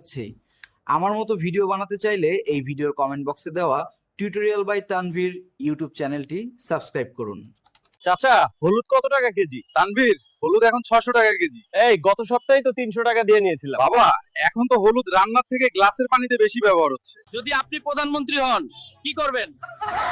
আছি। আমার মতো ভিডিও বানাতে চাইলে এই ভিডিওর কমেন্ট বক্সে দেওয়া টিউটোরিয়াল বাই তানভীর ইউটিউব চ্যানেলটি সাবস্ক্রাইব করুন। চাচা, হলুদ কত টাকা কেজি? তানভীর, হলুদ এখন 600 টাকা কেজি। এই গত সপ্তাহে তো 300 টাকা দিয়ে নিয়েছিলাম। বাবা, এখন তো হলুদ রান্নার থেকে গ্লাসের পানিতে বেশি ব্যবহার হচ্ছে। যদি আপনি প্রধানমন্ত্রী হন কি করবেন?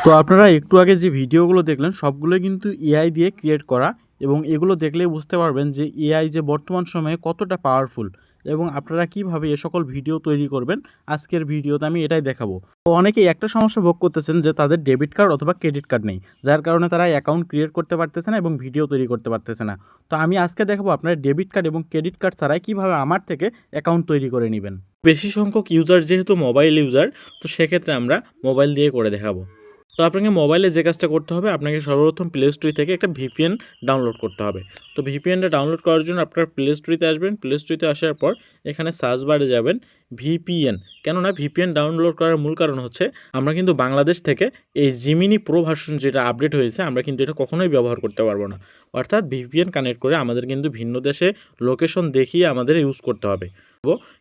তো আপনারা একটু আগে যে ভিডিওগুলো দেখলেন সবগুলো কিন্তু এআই দিয়ে ক্রিয়েট করা, এবং এগুলো দেখলেই বুঝতে পারবেন যে এআই যে বর্তমান সময়ে কতটা পাওয়ারফুল এবং আপনারা কিভাবে এ সকল ভিডিও তৈরি করবেন। আজকের ভিডিওতে আমি এটাই দেখাবো। তো অনেকেই একটা সমস্যা ভোগ করতেছেন যে তাদের ডেবিট কার্ড অথবা ক্রেডিট কার্ড নেই, যার কারণে তারা অ্যাকাউন্ট ক্রিয়েট করতে পারতেছে না এবং ভিডিও তৈরি করতে পারতেছে না। তো আমি আজকে দেখাবো আপনারা ডেবিট কার্ড এবং ক্রেডিট কার্ড ছাড়াই কীভাবে আমার থেকে অ্যাকাউন্ট তৈরি করে নেবেন। বেশি সংখ্যক ইউজার যেহেতু মোবাইল ইউজার, তো সেক্ষেত্রে আমরা মোবাইল দিয়ে করে দেখাবো। তো আপনাকে মোবাইলে যে কাজটা করতে হবে, আপনাকে সর্বপ্রথম প্লে স্টোর থেকে একটা ভিপিএন ডাউনলোড করতে হবে। তো ভিপিএনটা ডাউনলোড করার জন্য আপনার প্লে স্টোরে আসবেন। প্লে স্টোরে আসার পর এখানে সার্চ বারে যাবেন ভিপিএন। কেননা ভিপিএন ডাউনলোড করার মূল কারণ হচ্ছে আমরা কিন্তু বাংলাদেশ থেকে এই জিমিনি প্রো ভার্সন যেটা আপডেট হয়েছে আমরা কিন্তু এটা কখনোই ব্যবহার করতে পারবো না। অর্থাৎ ভিপিএন কানেক্ট করে আমাদের কিন্তু ভিন্ন দেশে লোকেশন দেখিয়ে আমাদের ইউজ করতে হবে।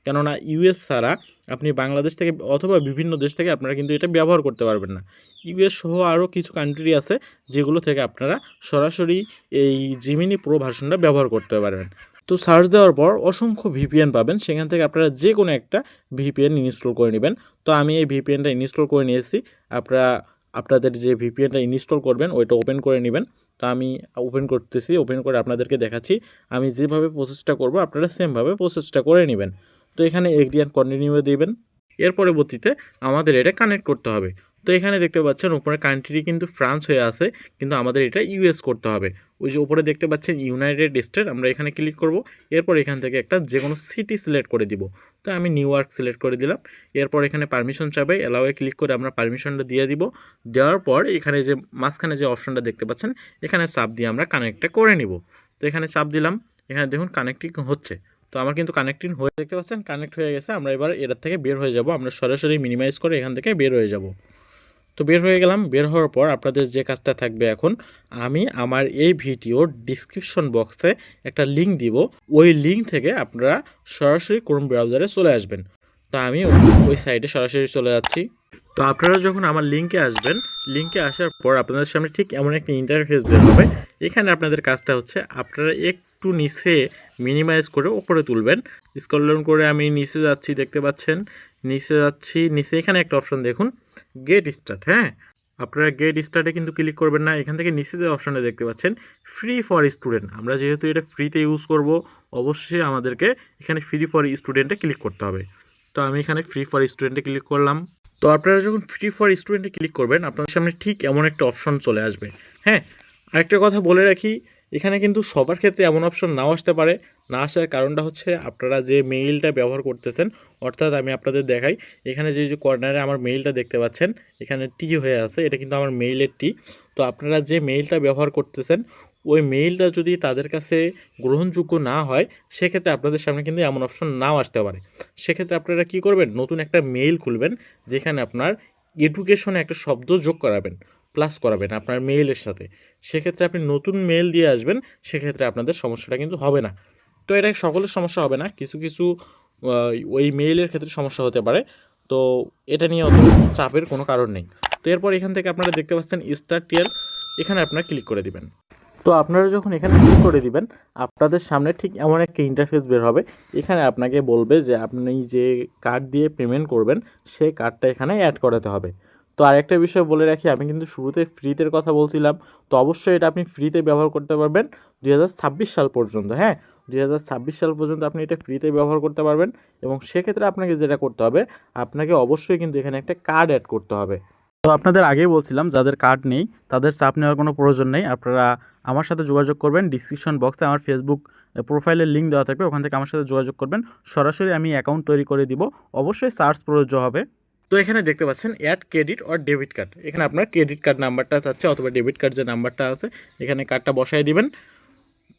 কেননা ইউএস ছাড়া আপনি বাংলাদেশ থেকে অথবা বিভিন্ন দেশ থেকে আপনারা কিন্তু এটা ব্যবহার করতে পারবেন না। ইউএস সহ আরও কিছু কান্ট্রি আছে যেগুলো থেকে আপনারা সরাসরি এই জিমিনি প্রো ভার্সনটা ব্যবহার করতে পারবেন। তো সার্চ দেওয়ার পর অসংখ্য ভিপিএন পাবেন, সেখান থেকে আপনারা যে কোনো একটা ভিপিএন ইনস্টল করে নেবেন। তো আমি এই ভিপিএনটা ইনস্টল করে নিয়েছি। আপনাদের যে ভিপিএনটা ইনস্টল করবেন ওইটা ওপেন করে নেবেন। তো আমি ওপেন করতেছি, ওপেন করে আপনাদেরকে দেখাচ্ছি। আমি যেভাবে প্রসেসটা করব আপনারা সেমভাবে প্রসেসটা করে নেবেন। তো এখানে এগ্রি অ্যান্ড কন্টিনিউ দেবেন। এর পরবর্তীতে আমাদের এটা কানেক্ট করতে হবে। তো এখানে দেখতে পাচ্ছেন উপরে কান্ট্রি কিন্তু ফ্রান্স হয়ে আছে, কিন্তু আমাদের এটা ইউএস করতে হবে। ওই যে উপরে দেখতে পাচ্ছেন ইউনাইটেড স্টেট, আমরা এখানে ক্লিক করব। এরপর এখান থেকে একটা যে কোনো সিটি সিলেক্ট করে দিব। তো আমি নিউ ইয়র্ক সিলেক্ট করে দিলাম। এরপর এখানে পারমিশন চাবে, অ্যালাওয়ে ক্লিক করে আমরা পারমিশনটা দিয়ে দিব। দেওয়ার পর এখানে যে মাঝখানে যে অপশনটা দেখতে পাচ্ছেন এখানে চাপ দিয়ে আমরা কানেক্টটা করে নিব। তো এখানে চাপ দিলাম, এখানে দেখুন কানেক্টিং হচ্ছে। তো আমার কিন্তু কানেক্টিং হয়ে দেখতে পাচ্ছেন কানেক্ট হয়ে গেছে। আমরা এবার এটার থেকে বের হয়ে যাব, আমরা সরাসরি মিনিমাইজ করে এখান থেকে বের হয়ে যাব। তো বের হয়ে গেলাম। বের হওয়ার পর আপনাদের যে কাজটা থাকবে, এখন আমি আমার এই ভিডিওর ডিসক্রিপশন বক্সে একটা লিঙ্ক দিব। ওই লিঙ্ক থেকে আপনারা সরাসরি ক্রোম ব্রাউজারে চলে আসবেন। তো আমি ওই সাইটে সরাসরি চলে যাচ্ছি। তো আপনারা যখন আমার লিঙ্কে আসবেন, লিঙ্কে আসার পর আপনাদের সামনে ঠিক এমন একটা ইন্টারফেস বের হবে। এখানে আপনাদের কাজটা হচ্ছে আপনারা একটু নিচে মিনিমাইজ করে ওপরে তুলবেন। স্ক্রল ডাউন করে আমি নিচে যাচ্ছি, দেখতে পাচ্ছেন নিচে যাচ্ছি। নিচে এখানে একটা অপশন দেখুন গেট স্টার্ট। হ্যাঁ, আপনারা গেট স্টার্টে কিন্তু ক্লিক করবেন না। এখান থেকে নিচে যে অপশনটা দেখতে পাচ্ছেন ফ্রি ফর স্টুডেন্ট, আমরা যেহেতু এটা ফ্রিতে ইউজ করব অবশ্যই আমাদেরকে এখানে ফ্রি ফর স্টুডেন্টে ক্লিক করতে হবে। তো আমি এখানে ফ্রি ফর স্টুডেন্টে ক্লিক করলাম। তো আপনারা যখন ফ্রি ফর স্টুডেন্টে ক্লিক করবেন আপনাদের সামনে ঠিক এমন একটা অপশন চলে আসবে। হ্যাঁ, আরেকটা কথা বলে রাখি, এখানে কিন্তু সবার ক্ষেত্রে এমন অপশন নাও আসতে পারে। না আসার কারণটা হচ্ছে আপনারা যে মেইলটা ব্যবহার করতেছেন, অর্থাৎ আমি আপনাদের দেখাই, এখানে যে কর্নারে আমার মেইলটা দেখতে পাচ্ছেন এখানে টি হয়ে আছে, এটা কিন্তু আমার মেইলের টি। তো আপনারা যে মেইলটা ব্যবহার করতেছেন ওই মেইলটা যদি তাদের কাছে গ্রহণযোগ্য না হয় সেক্ষেত্রে আপনাদের সামনে কিন্তু এমন অপশন নাও আসতে পারে। সেক্ষেত্রে আপনারা কী করবেন, নতুন একটা মেইল খুলবেন যেখানে আপনার এডুকেশনে একটা শব্দ যোগ করাবেন, প্লাস করাবেন আপনার মেইলের সাথে। সেক্ষেত্রে আপনি নতুন মেইল দিয়ে আসবেন, সেক্ষেত্রে আপনাদের সমস্যাটা কিন্তু হবে না। তো এটা সকলের সমস্যা হবে না, কিছু কিছু ওই মেইলের ক্ষেত্রে সমস্যা হতে পারে। তো এটা নিয়ে অত চাপের কোনো কারণ নেই। তো এরপর এখান থেকে আপনারা দেখতে পাচ্ছেন স্টার্ট টিয়ার, এখানে আপনারা ক্লিক করে দিবেন। তো আপনারা যখন এখানে ক্লিক করে দিবেন আপনাদের সামনে ঠিক এমন একটা ইন্টারফেস বের হবে। এখানে আপনাকে বলবে যে আপনি যে কার্ড দিয়ে পেমেন্ট করবেন সেই কার্ডটা এখানে অ্যাড করাতে হবে। তো আরেকটা বিষয় বলে রাখি, আমি কিন্তু শুরুতে ফ্রিতে কথা বলছিলাম। তো অবশ্যই এটা আপনি ফ্রিতে ব্যবহার করতে পারবেন 2026 সাল পর্যন্ত। হ্যাঁ, 2026 সাল পর্যন্ত আপনি এটা ফ্রিতে ব্যবহার করতে পারবেন। এবং সেক্ষেত্রে আপনাকে যেটা করতে হবে, আপনাকে অবশ্যই কিন্তু এখানে একটা কার্ড অ্যাড করতে হবে। তো আপনাদের আগেই বলছিলাম যাদের কার্ড নেই তাদের চাপ নেওয়ার কোনো প্রয়োজন নেই। আপনারা আমার সাথে যোগাযোগ করবেন। ডিসক্রিপশন বক্সে আমার ফেসবুক প্রোফাইলের লিঙ্ক দেওয়া থাকবে, ওখান থেকে আমার সাথে যোগাযোগ করবেন। সরাসরি আমি অ্যাকাউন্ট তৈরি করে দিব। অবশ্যই সার্চ প্রযোজ্য হবে। তো এখানে দেখতে পাচ্ছেন add credit or debit card, এখানে আপনার ক্রেডিট কার্ড নাম্বারটা চাচ্ছে অথবা ডেবিট কার্ড যে নাম্বারটা আছে এখানে কার্ডটা বসায় দিবেন।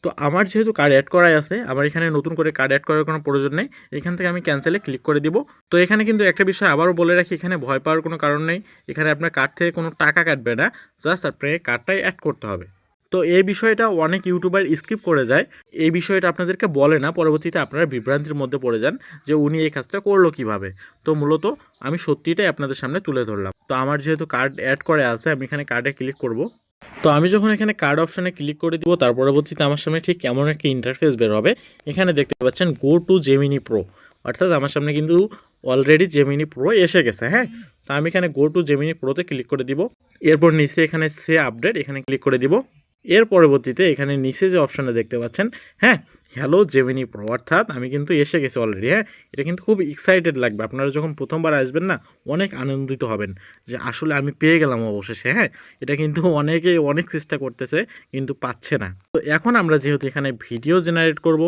তো আমার যেহেতু কার্ড অ্যাড করাই আছে, আমার এখানে নতুন করে কার্ড অ্যাড করার কোনো প্রয়োজন নেই। এখান থেকে আমি ক্যান্সেলে ক্লিক করে দিব। তো এখানে কিন্তু একটা বিষয় আবারও বলে রাখি, এখানে ভয় পাওয়ার কোনো কারণ নেই। এখানে আপনার কার্ড থেকে কোনো টাকা কাটবে না, জাস্ট আপনাকে কার্ডটাই অ্যাড করতে হবে। তো এই বিষয়টা অনেক ইউটিউবার স্কিপ করে যায়, এই বিষয়টা আপনাদেরকে বলে না, পরবর্তীতে আপনারা বিভ্রান্তির মধ্যে পড়ে যান যে উনি এই কাজটা করলো কিভাবে। তো মূলত আমি সত্যিটাই আপনাদের সামনে তুলে ধরলাম। তো আমার যেহেতু কার্ড অ্যাড করে আছে, আমি এখানে কার্ডে ক্লিক করব। তো আমি যখন এখানে কার্ড অপশানে ক্লিক করে দিব, তার পরবর্তীতে আমার সামনে ঠিক কেমন একটা ইন্টারফেস বের হবে। এখানে দেখতে পাচ্ছেন গো টু জেমিনি প্রো, অর্থাৎ আমার সামনে কিন্তু অলরেডি জেমিনি প্রো এসে গেছে। হ্যাঁ, তো আমি এখানে গো টু জেমিনি প্রোতে ক্লিক করে দিব। এরপর নিচে এখানে সে আপডেট, এখানে ক্লিক করে দিব। এর পরবর্তীতে এখানে নিচে যে অপশানটা দেখতে পাচ্ছেন, হ্যাঁ, হ্যালো জেমিনি প্রো, অর্থাৎ আমি কিন্তু এসে গেছি অলরেডি। হ্যাঁ, এটা কিন্তু খুব এক্সাইটেড লাগবে। আপনারা যখন প্রথমবার আসবেন না, অনেক আনন্দিত হবেন যে আসলে আমি পেয়ে গেলাম অবশেষে। হ্যাঁ, এটা কিন্তু অনেকে অনেক চেষ্টা করতেছে কিন্তু পাচ্ছে না। তো এখন আমরা যেহেতু এখানে ভিডিও জেনারেট করব,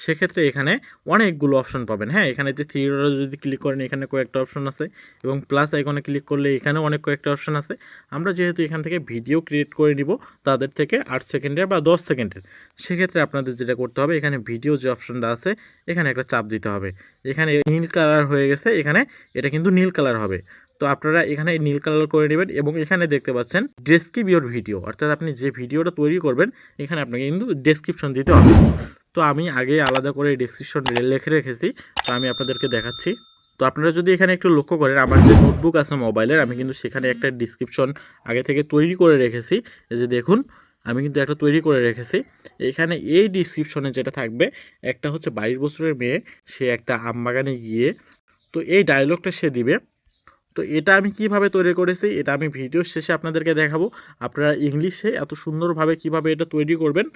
সেক্ষেত্রে এখানে অনেকগুলো অপশন পাবেন। হ্যাঁ, এখানে যে থ্রি ডটে যদি ক্লিক করেন, এখানে কয়েকটা অপশন আছে, এবং প্লাস আইকনে ক্লিক করলে এখানেও অনেক কয়েকটা অপশন আছে। আমরা যেহেতু এখান থেকে ভিডিও ক্রিয়েট করে নিব তাদের থেকে 8 সেকেন্ডের বা 10 সেকেন্ডের, সেক্ষেত্রে আপনাদের যেটা করতে হবে, এখানে ভিডিও যে অপশনটা আছে এখানে একটা চাপ দিতে হবে। এখানে নীল কালার হয়ে গেছে, এখানে এটা কিন্তু নীল কালার হবে। তো আপনারা এখানে নীল কালার করে নেবেন, এবং এখানে দেখতে পাচ্ছেন ডেসক্রিপ ইওর ভিডিও, অর্থাৎ আপনি যে ভিডিওটা তৈরি করবেন এখানে আপনাকে কিন্তু ডেসক্রিপশন দিতে হবে। তো আমি আগে আলাদা করে ডেসক্রিপশন লিখে রেখেছি, তো আমি আপনাদেরকে দেখাচ্ছি। তো আপনারা যদি এখানে একটু লক্ষ্য করেন, আমার যে নোটবুক আছে মোবাইলের, আমি কিন্তু সেখানে একটা ডিসক্রিপশন আগে থেকে তৈরি করে রেখেছি। এই যে দেখুন, আমি কিন্তু একটা তৈরি করে রেখেছি। এখানে এই ডিসক্রিপশনে যেটা থাকবে, একটা হচ্ছে 22 বছরের মেয়ে, সে একটা আমবাগানে গিয়ে, তো এই ডায়লগটা সে দিবে। তো এটা আমি কিভাবে তৈরি করেছি এটা আমি ভিডিওর শেষে আপনাদেরকে দেখাবো। আপনারা ইংলিশে এত সুন্দরভাবে কিভাবে এটা তৈরি করবেন,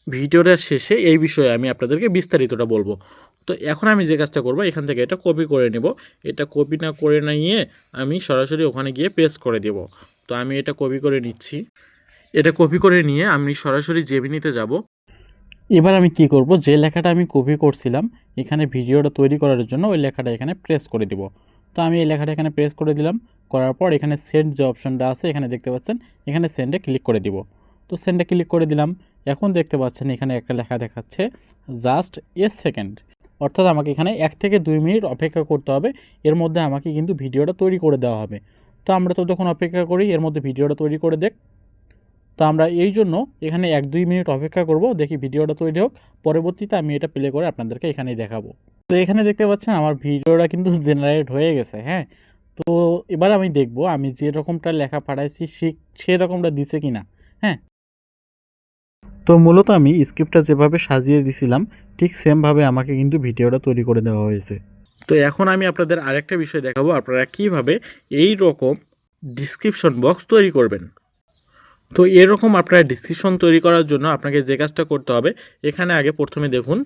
ভিডিওটার শেষে এই বিষয়ে আমি আপনাদেরকে বিস্তারিতটা বলবো। তো এখন আমি যে কাজটা করব, এখান থেকে এটা কপি করে নেব। এটা কপি না করে নিয়ে আমি সরাসরি ওখানে গিয়ে পেস্ট করে দেব। তো আমি এটা কপি করে নিচ্ছি। এটা কপি করে নিয়ে আমি সরাসরি জেমিনিতে যাব। এবার আমি কি করব, যে লেখাটা আমি কপি করছিলাম এখানে ভিডিওটা তৈরি করার জন্য, ওই লেখাটা এখানে প্রেস করে দিব। তো আমি এই লেখাটা এখানে প্রেস করে দিলাম। করার পর এখানে সেন্ড যে অপশনটা আছে এখানে দেখতে পাচ্ছেন, এখানে সেন্ডে ক্লিক করে দিব। তো সেন্ডে ক্লিক করে দিলাম। এখন দেখতে পাচ্ছেন এখানে একটা লেখা দেখাচ্ছে জাস্ট এ সেকেন্ড, অর্থাৎ আমাকে এখানে 1 থেকে 2 মিনিট অপেক্ষা করতে হবে। এর মধ্যে আমাকে কিন্তু ভিডিওটা তৈরি করে দেওয়া হবে। তো আমরা ততক্ষণ অপেক্ষা করি, এর মধ্যে ভিডিওটা তৈরি করে দেখ। তো আমরা এই জন্য এখানে 1-2 মিনিট অপেক্ষা করব, দেখি ভিডিওটা তৈরি হোক। পরবর্তীতে আমি এটা প্লে করে আপনাদেরকে এখানেই দেখাবো। তো এখানে দেখতে পাচ্ছেন আমার ভিডিওটা কিন্তু জেনারেট হয়ে গেছে। হ্যাঁ, তো এবার আমি দেখব আমি যে রকমটা লেখা পাঠাইছি সেরকমটা দিছে কিনা। হ্যাঁ, তো মূলত আমি স্ক্রিপ্টটা যেভাবে সাজিয়ে দিছিলাম ঠিক সেমভাবে আমাকে কিন্তু ভিডিওটা তৈরি করে দেওয়া হয়েছে। তো এখন আমি আপনাদের আরেকটা বিষয় দেখাবো, আপনারা কিভাবে এই রকম ডিসক্রিপশন বক্স তৈরি করবেন। তো এরকম আপনারা ডিসক্রিপশন তৈরি করার জন্য আপনাকে যে কাজটা করতে হবে, এখানে আগে প্রথমে দেখুন,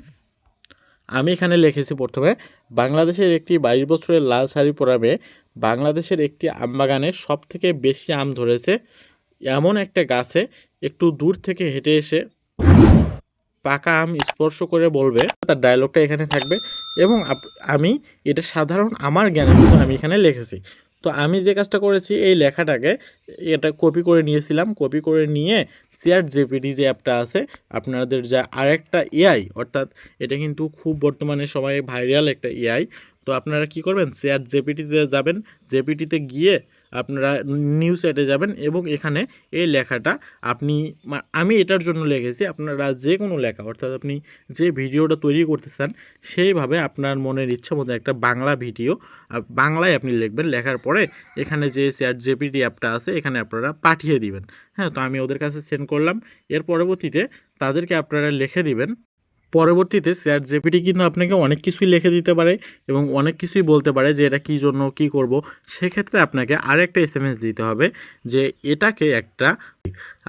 আমি এখানে লিখেছি প্রথমে, বাংলাদেশের একটি 22 বছরের লাল শাড়ি পরা মেয়ে বাংলাদেশের একটি আমবাগানে সব থেকে বেশি আম ধরেছে, এমন একটা গাছে একটু দূর থেকে হেঁটে এসে পাকা আম স্পর্শ করে বলবে, তার ডায়লগটা এখানে থাকবে। এবং আমি এটা সাধারণ আমার জ্ঞানের মতো আমি এখানে লিখেছি। তো আমি যে কাজটা করেছি, এই লেখাটাকে এটা কপি করে নিয়েছিলাম, কপি করে নিয়ে চ্যাট জিপিটি যে অ্যাপটা আছে আপনাদের, যা আরেকটা এআই, অর্থাৎ এটা কিন্তু খুব বর্তমানে সময়ে ভাইরাল একটা এআই। তো আপনারা কি করবেন, চ্যাট জিপিটিতে যাবেন, জিপিটিতে গিয়ে আপনারা নিউজ চ্যাটে যাবেন, এবং এখানে এই লেখাটা আপনি, আমি এটার জন্য লিখেছি, আপনারা যে কোনো লেখা, অর্থাৎ আপনি যে ভিডিওটা তৈরি করতে চান সেইভাবে আপনার মনের ইচ্ছা মতো একটা বাংলা ভিডিও বাংলায় আপনি লিখবেন। লেখার পরে এখানে যে চ্যাট জিপিটি অ্যাপটা আছে এখানে আপনারা পাঠিয়ে দিবেন। হ্যাঁ, তো আমি ওদের কাছে সেন্ড করলাম। এর পরবর্তীতে তাদেরকে আপনারা লিখে দিবেন। পরবর্তীতে চ্যাট জিপিটি কিন্তু আপনাকে অনেক কিছুই লিখে দিতে পারে এবং অনেক কিছুই বলতে পারে যে এটা কী জন্য কী করব। সেক্ষেত্রে আপনাকে আরেকটা এসএমএস দিতে হবে যে এটাকে একটা,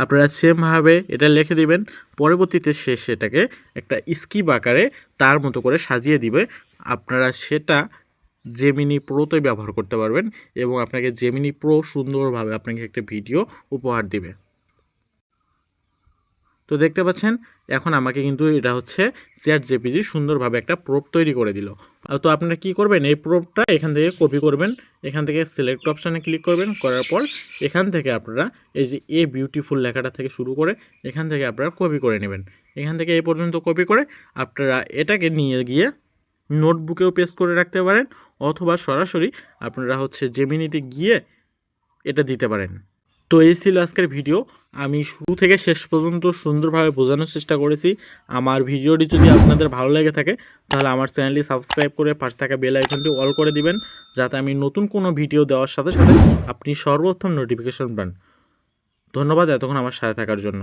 আপনারা সেমভাবে এটা লিখে দিবেন। পরবর্তীতে সে সেটাকে একটা স্কিপ আকারে তার মতো করে সাজিয়ে দিবে। আপনারা সেটা জেমিনি প্রোতে ব্যবহার করতে পারবেন, এবং আপনাকে জেমিনি প্রো সুন্দরভাবে আপনাকে একটা ভিডিও উপহার দিবে। তো দেখতে পাচ্ছেন এখন আমাকে কিন্তু এটা হচ্ছে চ্যাট জিপিটি সুন্দরভাবে একটা প্রোপ তৈরি করে দিল। তো আপনারা কি করবেন, এই প্রোপটা এখান থেকে কপি করবেন, এখান থেকে সিলেক্ট অপশানে ক্লিক করবেন, করার পর এখান থেকে আপনারা এই যে এ বিউটিফুল লেখাটা থেকে শুরু করে এখান থেকে আপনারা কপি করে নেবেন। এখান থেকে এই পর্যন্ত কপি করে আপনারা এটাকে নিয়ে গিয়ে নোটবুকেও পেস্ট করে রাখতে পারেন, অথবা সরাসরি আপনারা হচ্ছে জেমিনিতে গিয়ে এটা দিতে পারেন। তো এই ছিল আজকের ভিডিও। আমি শুরু থেকে শেষ পর্যন্ত সুন্দরভাবে বোঝানোর চেষ্টা করেছি। আমার ভিডিওটি যদি আপনাদের ভালো লেগে থাকে তাহলে আমার চ্যানেলটি সাবস্ক্রাইব করে পাশে থাকা বেল আইকনটি অল করে দিবেন, যাতে আমি নতুন কোনো ভিডিও দেওয়ার সাথে সাথে আপনি সর্বপ্রথম নোটিফিকেশন পান। ধন্যবাদ এতক্ষণ আমার সাথে থাকার জন্য।